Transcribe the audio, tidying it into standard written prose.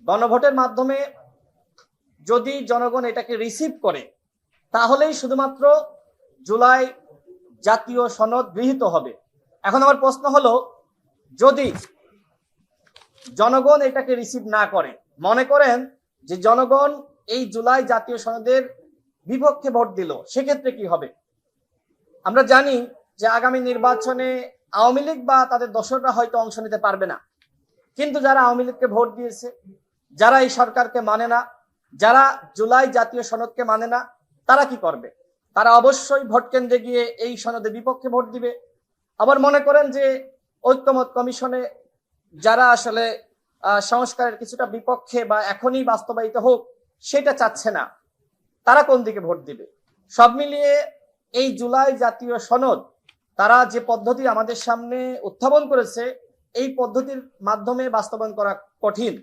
গণভোটের মাধ্যমে যদি জনগণ এটাকে রিসিভ করে তাহলেই শুধুমাত্র জুলাই জাতীয় সনদ গৃহীত হবে। এখন আমার প্রশ্ন হলো, যদি জনগণ এটাকে রিসিভ না করে, মনে করেন যে জনগণ এই জুলাই জাতীয় সনদের বিপক্ষে ভোট দিল, সেক্ষেত্রে কি হবে? আমরা জানি যে আগামী নির্বাচনে আওয়ামী লীগ বা তাদের দোসররা হয়তো অংশ নিতে পারবে না, কিন্তু যারা আওয়ামী লীগকে ভোট দিয়েছে, যারা এই সরকারকে মানে না, যারা জুলাই জাতীয় সনদকে মানে না, তারা কি করবে? তারা অবশ্যই ভোট কেন্দ্রে গিয়ে এই সনদের বিপক্ষে ভোট দিবে। আবার মনে করেন যে ঐক্যমত কমিশনে যারা আসলে সংস্কারের কিছুটা বিপক্ষে বা এখনই বাস্তবায়িত হোক সেটা চাচ্ছে না, তারা কোন দিকে ভোট দিবে? সব মিলিয়ে এই জুলাই জাতীয় সনদ তারা যে পদ্ধতি আমাদের সামনে উত্থাপন করেছে, এই পদ্ধতির মাধ্যমে বাস্তবায়ন করা কঠিন।